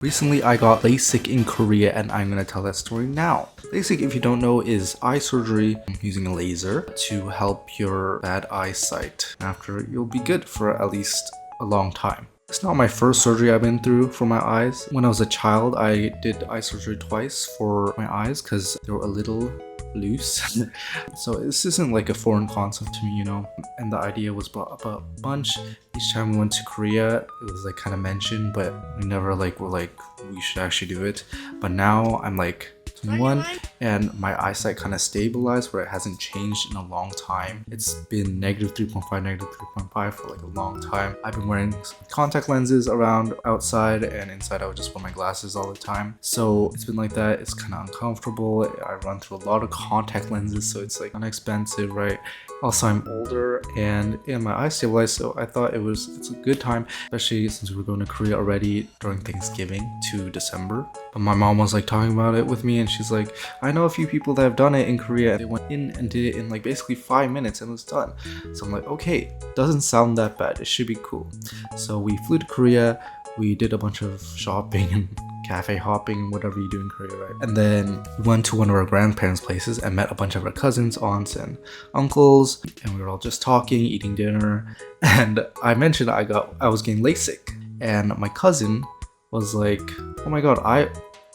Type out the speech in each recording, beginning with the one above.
Recently, I got LASIK in Korea and I'm gonna tell that story now. LASIK, if you don't know, is eye surgery using a laser to help your bad eyesight. After, you'll be good for at least a long time. It's not my first surgery I've been through for my eyes. When I was a child, I did eye surgery twice for my eyes because they were a little loose. So this isn't like a foreign concept to me, you know. And the idea was brought up a bunch. Each time we went to Korea, it was like kind of mentioned, but we never were like we should actually do it. But now I'm like 21 and my eyesight kind of stabilized where it hasn't changed in a long time. It's been negative 3.5, negative 3.5 for like a long time. I've been wearing contact lenses around outside, and inside I would just wear my glasses all the time. So it's been like that. It's kind of uncomfortable. I run through a lot of contact lenses, so it's like inexpensive, right? Also, I'm older and yeah, my eyes stabilized, so I thought it's a good time, especially since we were going to Korea already during Thanksgiving to December. But my mom was like talking about it with me, and she's like, I know a few people that have done it in Korea. They went in and did it in like basically 5 minutes and it was done. So I'm like, okay, doesn't sound that bad. It should be cool. So we flew to Korea. We did a bunch of shopping and cafe hopping, whatever you do in Korea, right? And then we went to one of our grandparents' places and met a bunch of our cousins, aunts, and uncles, and we were all just talking, eating dinner. And I mentioned I was getting LASIK, and my cousin was like, oh my god, I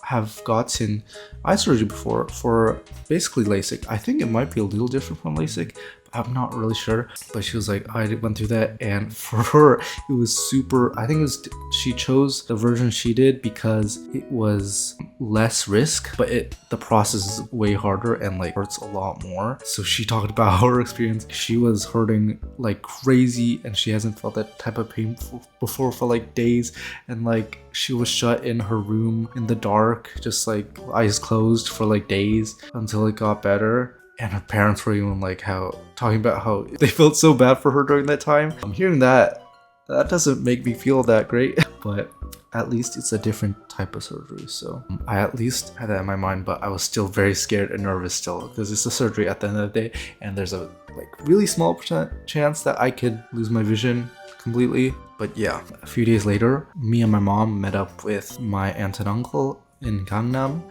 have gotten eye surgery before for basically LASIK. I think it might be a little different from LASIK, I'm not really sure, but she was like, I went through that, and for her it was super, I think it was, she chose the version she did because it was less risk, but the process is way harder and like hurts a lot more. So she talked about her experience. She was hurting like crazy and she hasn't felt that type of pain before for like days, and like she was shut in her room in the dark, just like eyes closed for like days until it got better. And her parents were even like talking about how they felt so bad for her during that time. I'm hearing that doesn't make me feel that great, but at least it's a different type of surgery. So I at least had that in my mind, but I was still very scared and nervous still because it's a surgery at the end of the day, and there's a like really small chance that I could lose my vision completely. But yeah, a few days later, me and my mom met up with my aunt and uncle in Gangnam.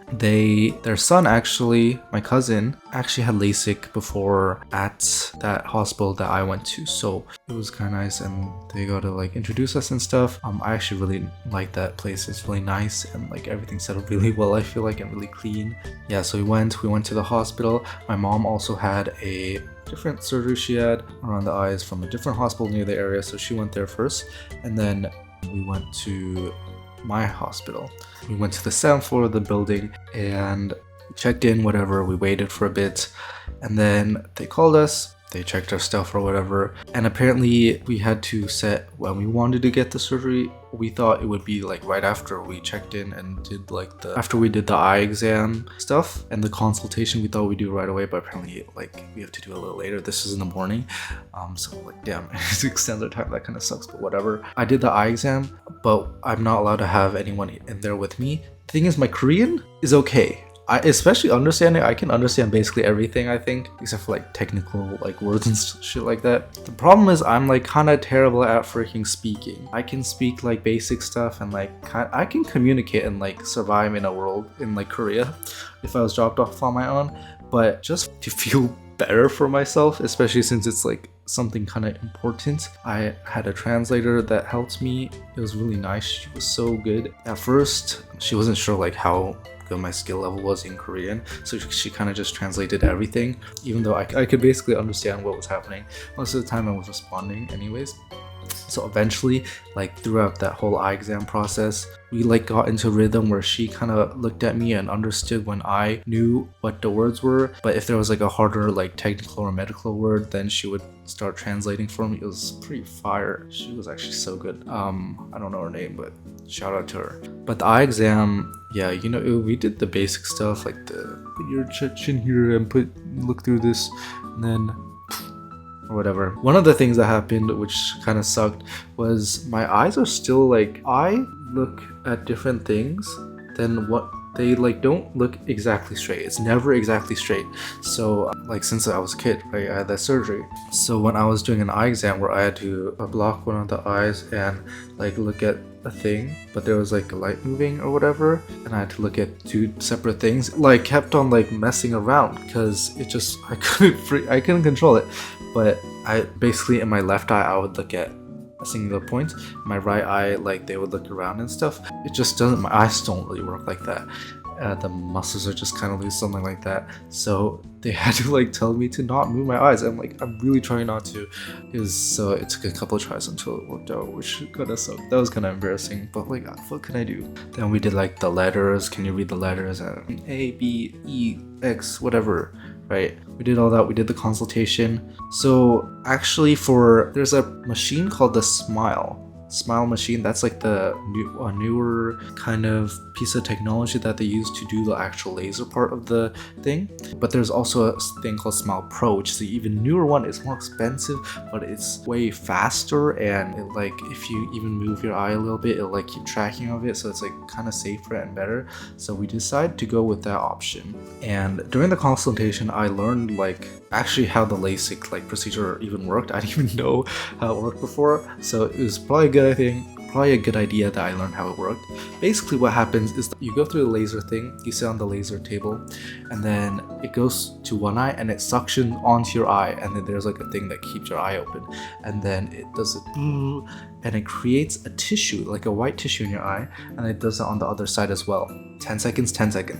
Their son actually, my cousin, actually had LASIK before at that hospital that I went to, so it was kind of nice, and they got to like introduce us and stuff. I actually really like that place. It's really nice and like everything set up really well, I feel like, and really clean. Yeah, so we went to the hospital. My mom also had a different surgery she had around the eyes from a different hospital near the area, so she went there first, and then we went to my hospital. We went to the 7th floor of the building and checked in, whatever. We waited for a bit, and then they called us. They checked our stuff or whatever, and apparently we had to set when we wanted to get the surgery. We thought it would be like right after we checked in and did like after we did the eye exam stuff and the consultation. We thought we'd do right away, but apparently like we have to do a little later. This is in the morning, so like damn, it extends our time. That kind of sucks, but whatever. I did the eye exam, but I'm not allowed to have anyone in there with me. The thing is, my Korean is okay. Especially understanding, I can understand basically everything, I think, except for like technical like words and shit like that. The problem is I'm like kind of terrible at freaking speaking. I can speak like basic stuff and like I can communicate and like survive in a world in like Korea if I was dropped off on my own, but just to feel better for myself, especially since it's like something kind of important, I had a translator that helped me. It was really nice. She was so good. At first she wasn't sure like how good my skill level was in Korean, so she kind of just translated everything, even though I could basically understand what was happening. Most of the time I was responding anyways. So eventually, like throughout that whole eye exam process, we like got into rhythm where she kind of looked at me and understood when I knew what the words were, but if there was like a harder like technical or medical word, then she would start translating for me. It was pretty fire. She was actually so good. I don't know her name, but shout out to her. But the eye exam, yeah, you know, we did the basic stuff like put your chin here and look through this, and then or whatever. One of the things that happened, which kind of sucked, was my eyes are still like, I look at different things than what they like don't look exactly straight. It's never exactly straight. So like since I was a kid, right, I had that surgery. So when I was doing an eye exam where I had to block one of the eyes and like look at a thing, but there was like a light moving or whatever, and I had to look at two separate things, like kept on like messing around because it just I couldn't control it. But I basically in my left eye I would look at a singular point, my right eye like they would look around and stuff. It just doesn't, my eyes don't really work like that. The muscles are just kind of loose, something like that. So they had to like tell me to not move my eyes. I'm like, I'm really trying not to. So it took a couple of tries until it worked out, which kind of sucked. That was kind of embarrassing, but like, what can I do? Then we did like the letters. Can you read the letters? A, B, E, X, whatever. Right, we did all that. We did the consultation. So actually, there's a machine called the Smile machine. That's like the newer kind of piece of technology that they use to do the actual laser part of the thing. But there's also a thing called Smile Pro, which is the even newer one. It's more expensive, but it's way faster, and it, like if you even move your eye a little bit, it'll like keep tracking of it, so it's like kind of safer and better. So we decided to go with that option. And during the consultation I learned like actually how the LASIK like procedure even worked. I didn't even know how it worked before, so it was probably good, I think. Probably a good idea that I learned how it worked. Basically what happens is that you go through the laser thing, you sit on the laser table, and then it goes to one eye and it suctions onto your eye, and then there's like a thing that keeps your eye open, and then it does it and it creates a tissue, like a white tissue in your eye, and it does it on the other side as well. 10 seconds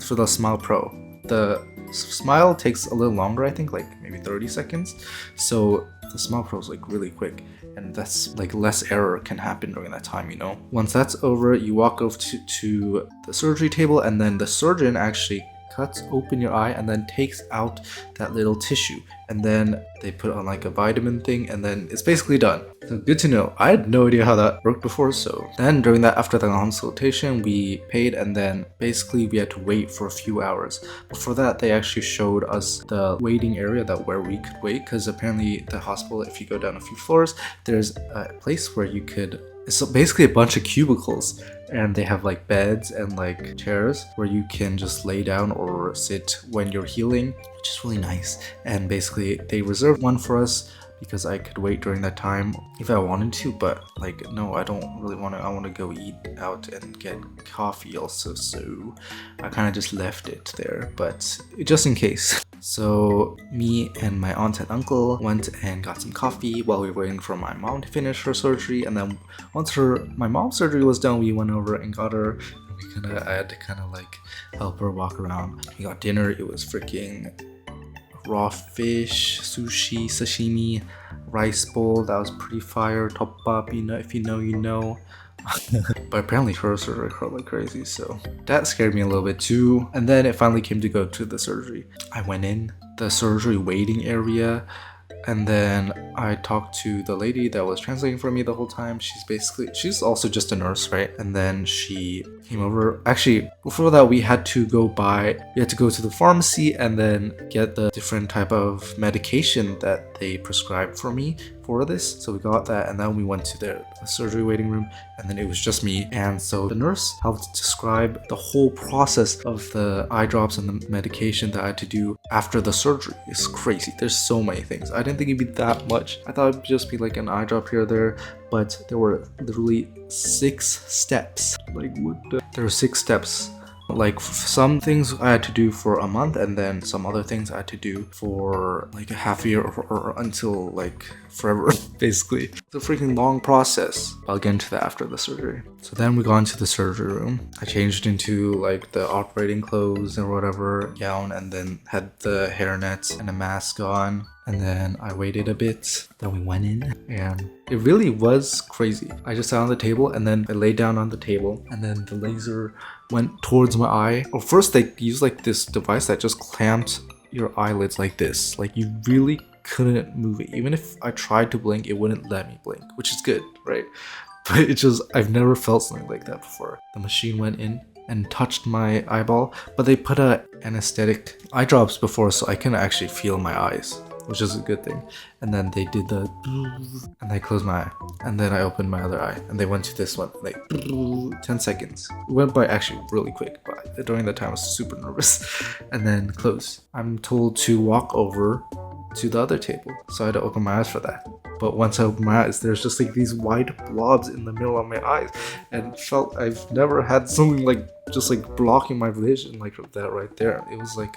for the Smile Pro. The Smile takes a little longer, I think, like maybe 30 seconds. So the Smile Pro is like really quick, and that's like less error can happen during that time, you know. Once that's over, you walk over to the surgery table, and then the surgeon actually cuts open your eye and then takes out that little tissue, and then they put on like a vitamin thing, and then it's basically done. So good to know. I had no idea how that worked before. So then after the consultation we paid, and then basically we had to wait for a few hours. Before that they actually showed us the waiting area where we could wait, because apparently the hospital, if you go down a few floors, there's a place where you could, it's basically a bunch of cubicles, and they have like beds and like chairs where you can just lay down or sit when you're healing, which is really nice. And basically they reserved one for us because I could wait during that time if I wanted to, but like no, I don't really want to. I want to go eat out and get coffee also, so I kind of just left it there, but just in case. So me and my aunt and uncle went and got some coffee while we were waiting for my mom to finish her surgery, and then once my mom's surgery was done, we went over and got her. I had to kind of like help her walk around. We got dinner. It was freaking raw fish, sushi, sashimi, rice bowl. That was pretty fire. Tteokbap, you know, if you know, you know. But apparently her surgery hurt like crazy, so that scared me a little bit too. And then it finally came to go to the surgery. I went in the surgery waiting area, and then I talked to the lady that was translating for me the whole time. She's also just a nurse, right? And then she came over. Actually, before that, we had to go to the pharmacy and then get the different type of medication that they prescribed for me for this. So we got that, and then we went to the surgery waiting room, and then it was just me. And so the nurse helped describe the whole process of the eye drops and the medication that I had to do after the surgery. It's crazy. There's so many things. I didn't think it'd be that much. I thought it'd just be like an eye drop here or there, but there were literally 6 steps. Like what the? There were 6 steps. Like some things I had to do for a month, and then some other things I had to do for like a half year or until like forever, basically. It's a freaking long process. I'll get into that after the surgery. So then we got into the surgery room. I changed into like the operating clothes or whatever, gown, and then had the hairnet and a mask on. And then I waited a bit, then we went in, and it really was crazy. I just sat on the table, and then I laid down on the table, and then the laser went towards my eye. Well, first they used like this device that just clamped your eyelids like this. Like you really couldn't move it. Even if I tried to blink, it wouldn't let me blink, which is good, right? But it just, I've never felt something like that before. The machine went in and touched my eyeball, but they put a anesthetic eye drops before, so I can actually feel my eyes. which is a good thing. And then they did the and I closed my eye, and then I opened my other eye, and they went to this one like 10 seconds. It went by actually really quick, but during that time I was super nervous. And then close. I'm told to walk over to the other table, so I had to open my eyes for that. But once I opened my eyes, there's just like these white blobs in the middle of my eyes, and felt I've never had something like just like blocking my vision like that right there. It was like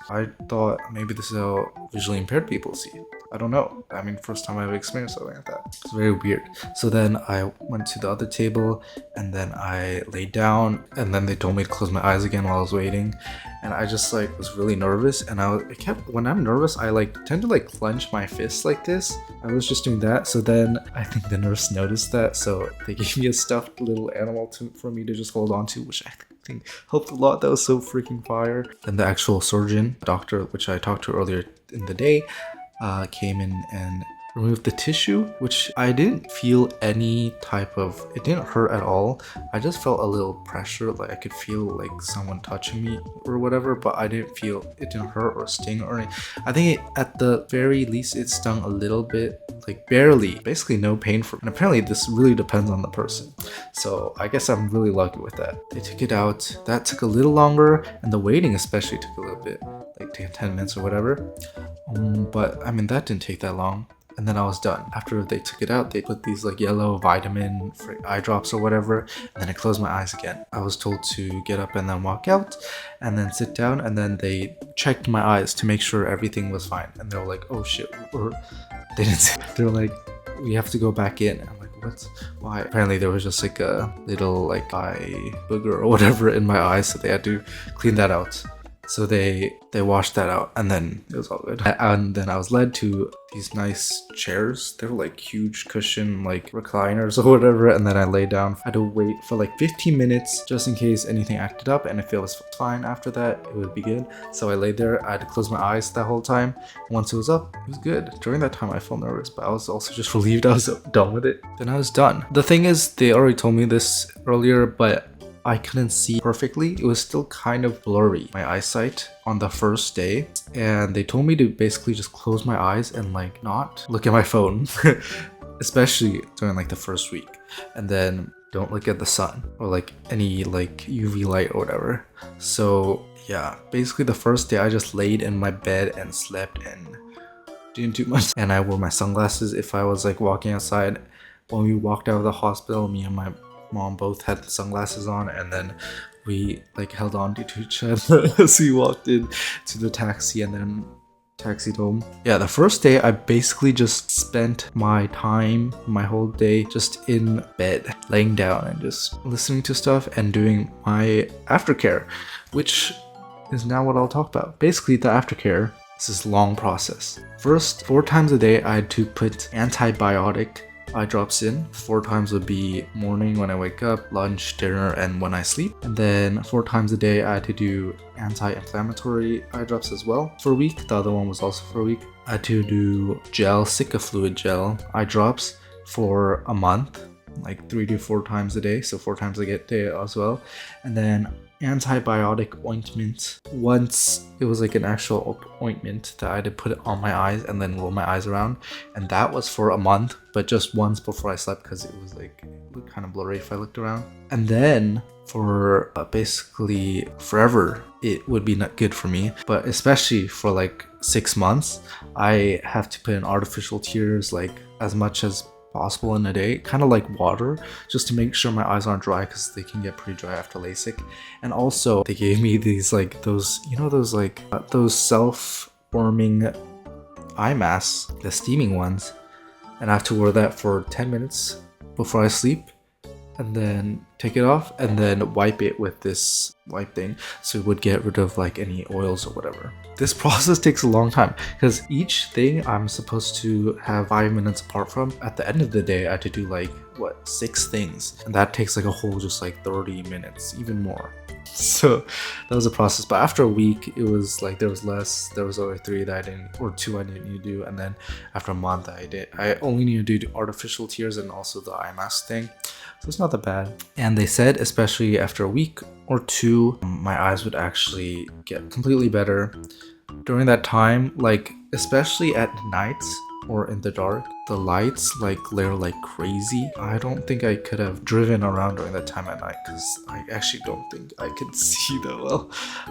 I thought maybe this is how visually impaired people see it. I don't know. I mean, first time I've experienced something like that. It's very weird. So then I went to the other table, and then I laid down, and then they told me to close my eyes again while I was waiting. And I just like was really nervous, and I kept, when I'm nervous, I like tend to like clench my fists like this. I was just doing that. So then I think the nurse noticed that, so they gave me a stuffed little animal for me to just hold on to, which I think helped a lot. That was so freaking fire. Then the actual surgeon, doctor, which I talked to earlier in the day, came in and removed the tissue, which I didn't feel any type of, it didn't hurt at all. I just felt a little pressure, like I could feel like someone touching me or whatever, but I didn't feel, it didn't hurt or sting or anything. I think at the very least it stung a little bit, like barely, basically no pain for me. And apparently this really depends on the person. So I guess I'm really lucky with that. They took it out. That took a little longer, and the waiting especially took a little bit, like 10 minutes or whatever. But I mean, that didn't take that long. And then I was done. After they took it out, they put these like yellow vitamin eye drops or whatever, and then I closed my eyes again. I was told to get up and then walk out and then sit down, and then they checked my eyes to make sure everything was fine. And they were like, oh shit, or they didn't say, they were like, we have to go back in. And I'm like, what? Why? Apparently there was just like a little like eye booger or whatever in my eye, so they had to clean that out. So they washed that out, and then it was all good. And then I was led to these nice chairs. They were like huge cushion, like recliners or whatever. And then I lay down. I had to wait for like 15 minutes just in case anything acted up. And if it was fine after that, it would be good. So I laid there. I had to close my eyes that whole time. Once it was up, it was good. During that time, I felt nervous, but I was also just relieved I was done with it. Then I was done. The thing is, they already told me this earlier, but I couldn't see perfectly. It was still kind of blurry, my eyesight, on the first day. And they told me to basically just close my eyes and like not look at my phone, especially during like the first week. And then don't look at the sun or like any like UV light or whatever. So yeah, basically the first day I just laid in my bed and slept and didn't do much. And I wore my sunglasses if I was like walking outside. When we walked out of the hospital, me and my mom both had sunglasses on, and then we like held on to each other as we walked in to the taxi and then taxied home. Yeah, the first day I basically just spent my time, my whole day just in bed, laying down and just listening to stuff and doing my aftercare, which is now what I'll talk about. Basically the aftercare is this long process. First, 4 times a day I had to put antibiotic eye drops in. 4 times would be morning when I wake up, lunch, dinner, and when I sleep. And then 4 times a day I had to do anti-inflammatory eye drops as well for a week. The other one was also for a week. I had to do gel, Sika fluid gel eye drops for a month, like 3 to 4 times a day, so 4 times a day as well. And then antibiotic ointment. Once it was like an actual ointment that I had to put it on my eyes and then roll my eyes around, and that was for a month, but just once before I slept because it was like it looked kind of blurry if I looked around. And then for basically forever it would be not good for me, but especially for like 6 months I have to put in artificial tears like as much as possible in a day, kind of like water, just to make sure my eyes aren't dry because they can get pretty dry after LASIK. And also they gave me these like those, you know, those like those self-warming eye masks, the steaming ones, and I have to wear that for 10 minutes before I sleep, and then take it off and then wipe it with this wipe thing so it would get rid of like any oils or whatever. This process takes a long time because each thing I'm supposed to have 5 minutes apart from. At the end of the day I had to do like 6 things, and that takes like a whole just like 30 minutes, even more. So that was a process. But after a week it was like there was less. There was only 3 that I didn't, or 2 I didn't need to do, and then after a month I only need to do artificial tears and also the eye mask thing. So it's not that bad. And they said especially after a week or 2 my eyes would actually get completely better. During that time, like especially at night or in the dark, the lights like glare like crazy. I don't think I could have driven around during that time at night because I actually don't think I could see that well.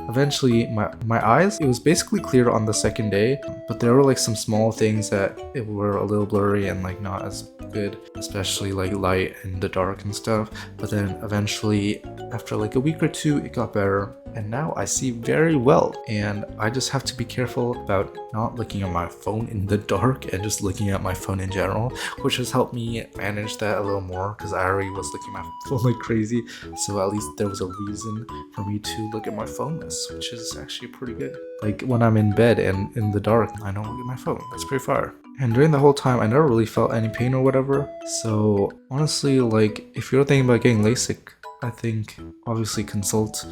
Eventually, my eyes, it was basically clear on the second day, but there were like some small things that it were a little blurry and like not as good, especially like light in the dark and stuff. But then eventually, after like a week or two, it got better. And now I see very well, and I just have to be careful about not looking at my phone in the dark and just looking at my phone in general, which has helped me manage that a little more because I already was looking at my phone like crazy. So at least there was a reason for me to look at my phone less, which is actually pretty good. Like when I'm in bed and in the dark, I don't look at my phone. That's pretty fire. And during the whole time, I never really felt any pain or whatever. So honestly, like if you're thinking about getting LASIK, I think obviously consult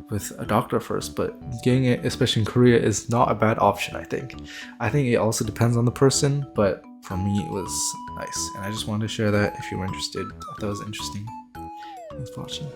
with a doctor first, but getting it, especially in Korea, is not a bad option. I think it also depends on the person, but for me it was nice, and I just wanted to share that if you were interested. I thought it was interesting. Thanks for watching.